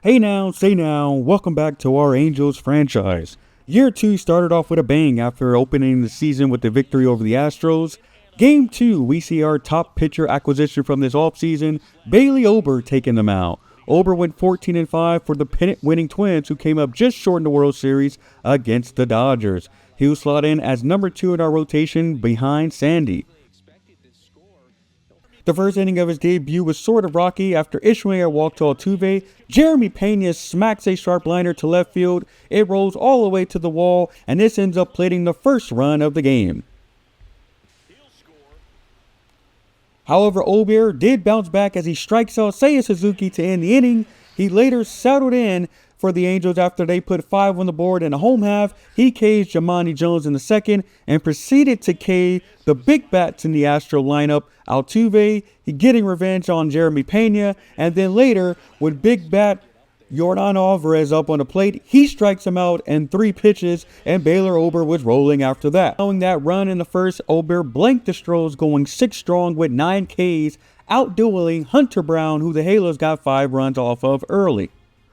Hey now, say now, welcome back to our Angels franchise. Year 2 started off with a bang after opening the season with the victory over the Astros. Game 2, we see our top pitcher acquisition from this offseason, Bailey Ober, taking them out. Ober went 14-5 for the pennant-winning Twins, who came up just short in the World Series against the Dodgers. He will slot in as number 2 in our rotation behind Sandy. The first inning of his debut was sort of rocky after issuing a walk to Altuve. Jeremy Pena smacks a sharp liner to left field. It rolls all the way to the wall, and this ends up plating the first run of the game. However, Ober did bounce back as he strikes out Seiya Suzuki to end the inning. He later settled in for the Angels after they put 5 on the board in the home half. He K'd Jamani Jones in the second and proceeded to K the big bats in the Astro lineup. Altuve, he getting revenge on Jeremy Pena, and then later with big bat Yordan Alvarez up on the plate, he strikes him out in 3 pitches, and Baylor Ober was rolling after that. Following that run in the first, Ober blanked the Stros, going 6 strong with 9 Ks, outdueling Hunter Brown, who the Halos got 5 runs off of early.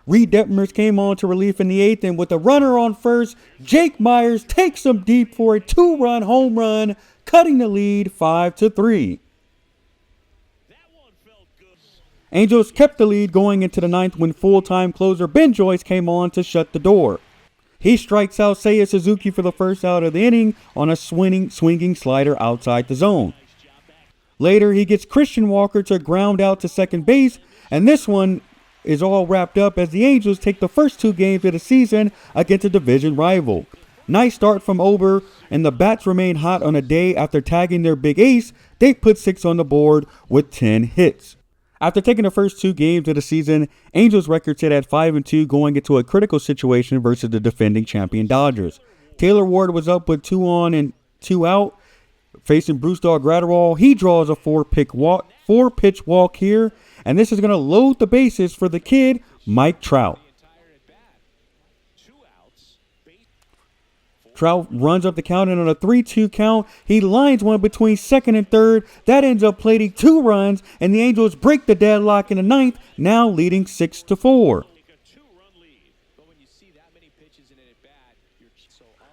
Reed Detmers came on to relief in the 8th, and with a runner on first, Jake Myers takes him deep for a 2-run home run, cutting the lead 5-3. Angels kept the lead going into the 9th when full-time closer Ben Joyce came on to shut the door. He strikes out Seiya Suzuki for the first out of the inning on a swinging slider outside the zone. Later, he gets Christian Walker to ground out to second base, and this one is all wrapped up as the Angels take the first 2 games of the season against a division rival. Nice start from Ober, and the bats remain hot on a day after tagging their big ace. They put 6 on the board with 10 hits. After taking the first 2 games of the season, Angels record sit at 5-2 going into a critical situation versus the defending champion Dodgers. Taylor Ward was up with 2 on and 2 out, facing Bruce Dog Gratterall. He draws a 4-pitch walk here, and this is going to load the bases for the kid, Mike Trout. Trout runs up the count, and on a 3-2 count, he lines one between second and third. That ends up plating 2 runs, and the Angels break the deadlock in the 9th, now leading 6-4.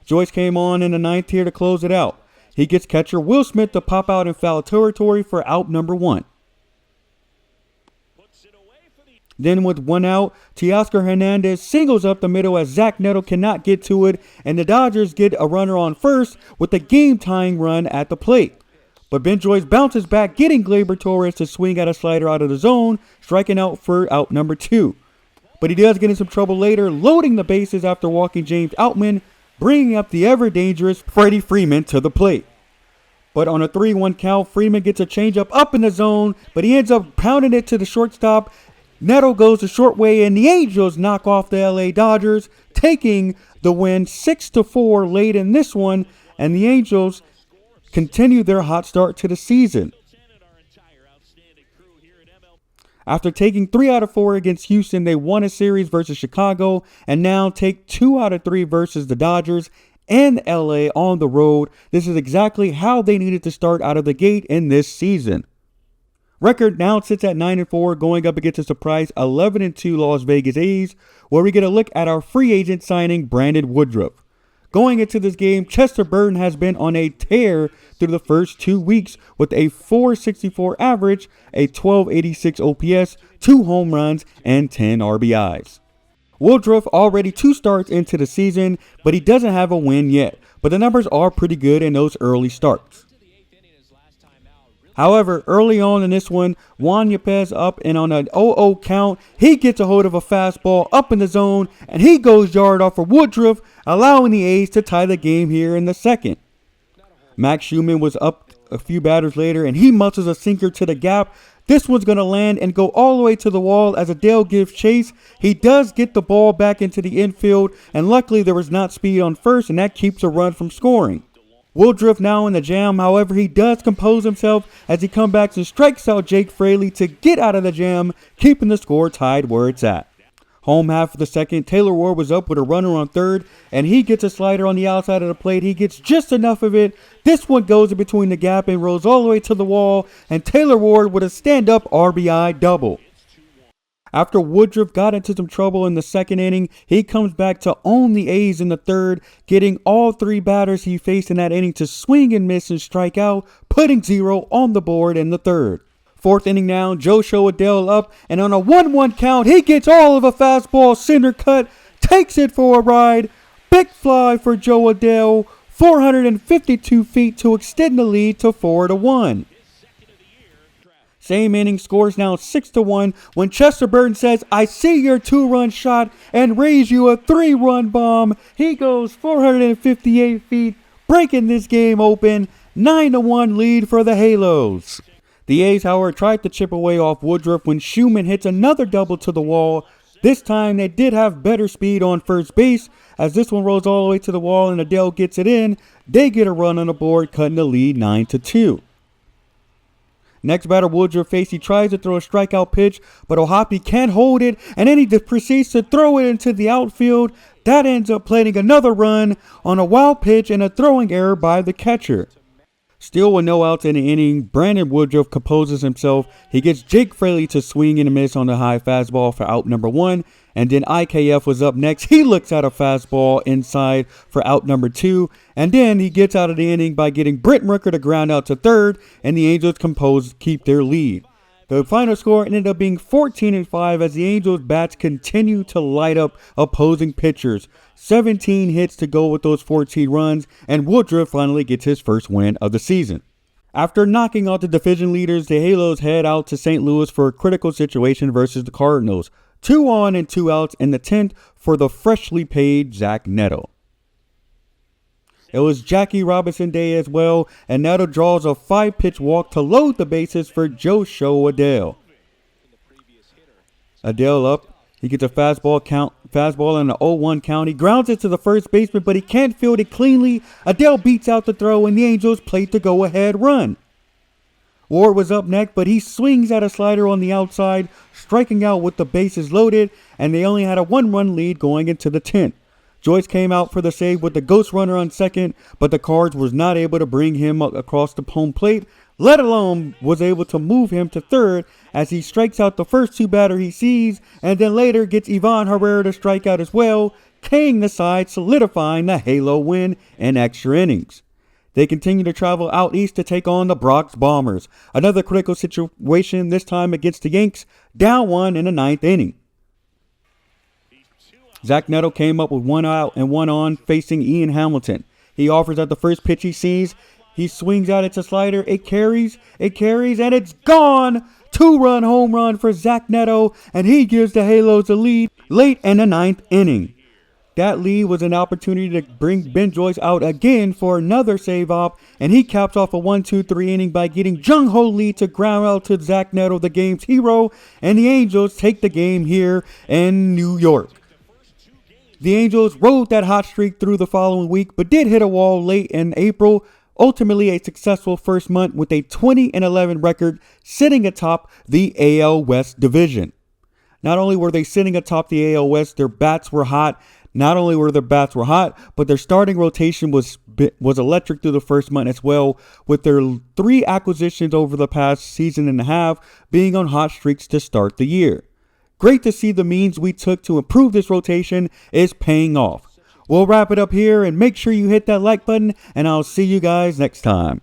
Joyce came on in the 9th here to close it out. He gets catcher Will Smith to pop out in foul territory for out number 1. Then with 1 out, Teoscar Hernandez singles up the middle as Zach Neto cannot get to it, and the Dodgers get a runner on first with the game-tying run at the plate. But Ben Joyce bounces back, getting Gleyber Torres to swing at a slider out of the zone, striking out for out number 2. But he does get in some trouble later, loading the bases after walking James Outman, bringing up the ever-dangerous Freddie Freeman to the plate. But on a 3-1 count, Freeman gets a changeup up in the zone, but he ends up pounding it to the shortstop. Neto goes the short way, and the Angels knock off the LA Dodgers, taking the win 6-4 late in this one, and the Angels continue their hot start to the season. After taking 3 out of 4 against Houston, they won a series versus Chicago, and now take 2 out of 3 versus the Dodgers and LA on the road. This is exactly how they needed to start out of the gate in this season. Record now sits at 9-4, going up against a surprise 11-2 Las Vegas A's, where we get a look at our free agent signing, Brandon Woodruff. Going into this game, Chester Burton has been on a tear through the first 2 weeks with a .464 average, a .1286 OPS, 2 home runs, and 10 RBIs. Woodruff already 2 starts into the season, but he doesn't have a win yet, but the numbers are pretty good in those early starts. However, early on in this one, Juan Yepez up, and on an 0-0 count, he gets a hold of a fastball up in the zone, and he goes yard off for Woodruff, allowing the A's to tie the game here in the 2nd. Max Schumann was up a few batters later, and he muscles a sinker to the gap. This one's going to land and go all the way to the wall as Adele gives chase. He does get the ball back into the infield, and luckily there was not speed on first, and that keeps a run from scoring. Woodruff now in the jam, however, he does compose himself as he comes back and strikes out Jake Fraley to get out of the jam, keeping the score tied where it's at. Home half of the 2nd, Taylor Ward was up with a runner on 3rd, and he gets a slider on the outside of the plate. He gets just enough of it. This one goes in between the gap and rolls all the way to the wall, and Taylor Ward with a stand-up RBI double. After Woodruff got into some trouble in the second inning, he comes back to own the A's in the third, getting all three batters he faced in that inning to swing and miss and strike out, putting 0 on the board in the third. Fourth inning now, Joe Adell up, and on a 1-1 count, he gets all of a fastball center cut, takes it for a ride. Big fly for Joe Adell, 452 feet to extend the lead to 4-1. Same inning, scores now 6-1 when Chester Burton says, "I see your 2-run shot and raise you a 3-run bomb." He goes 458 feet, breaking this game open. 9-1 lead for the Halos. The A's, however, tried to chip away off Woodruff when Schumann hits another double to the wall. This time they did have better speed on first base. As this one rolls all the way to the wall and Adell gets it in, they get a run on the board, cutting the lead 9-2. Next batter Woodruff faced, he tries to throw a strikeout pitch, but O'Hoppe can't hold it, and then he proceeds to throw it into the outfield. That ends up planting another run on a wild pitch and a throwing error by the catcher. Still with no outs in the inning, Brandon Woodruff composes himself. He gets Jake Fraley to swing and a miss on the high fastball for out number 1. And then IKF was up next. He looks at a fastball inside for out number 2. And then he gets out of the inning by getting Brent Rooker to ground out to third. And the Angels keep their lead. The final score ended up being 14-5 as the Angels bats continue to light up opposing pitchers. 17 hits to go with those 14 runs, and Woodruff finally gets his first win of the season. After knocking out the division leaders, the Halos head out to St. Louis for a critical situation versus the Cardinals. 2 on and 2 outs in the 10th for the freshly paid Zach Neto. It was Jackie Robinson Day as well, and Neto draws a 5-pitch walk to load the bases for Joe Adell. Adell up. He gets a fastball in the 0-1 count. He grounds it to the first baseman, but he can't field it cleanly. Adell beats out the throw, and the Angels play the go-ahead run. Ward was up next, but he swings at a slider on the outside, striking out with the bases loaded, and they only had a 1-run lead going into the 10th. Joyce came out for the save with the ghost runner on second, but the Cards was not able to bring him across the home plate, let alone was able to move him to third as he strikes out the first 2 batters he sees, and then later gets Ivan Herrera to strike out as well, K'ing the side, solidifying the Halo win in extra innings. They continue to travel out east to take on the Bronx Bombers. Another critical situation, this time against the Yanks, down 1 in the 9th inning. Zach Neto came up with 1 out and 1 on, facing Ian Hamilton. He offers at the first pitch he sees. He swings out, it's a slider. It carries, and it's gone. 2-run home run for Zach Neto, and he gives the Halos a lead late in the 9th inning. That lead was an opportunity to bring Ben Joyce out again for another save op, and he caps off a 1-2-3 inning by getting Jung Ho Lee to ground out to Zach Neto, the game's hero, and the Angels take the game here in New York. The Angels rode that hot streak through the following week, but did hit a wall late in April. Ultimately a successful first month with a 20-11 record, sitting atop the AL West division. Not only were they sitting atop the AL West, their bats were hot. Not only were their bats were hot, but their starting rotation was electric through the first month as well, with their 3 acquisitions over the past season and a half being on hot streaks to start the year. Great to see the means we took to improve this rotation is paying off. We'll wrap it up here and make sure you hit that like button, and I'll see you guys next time.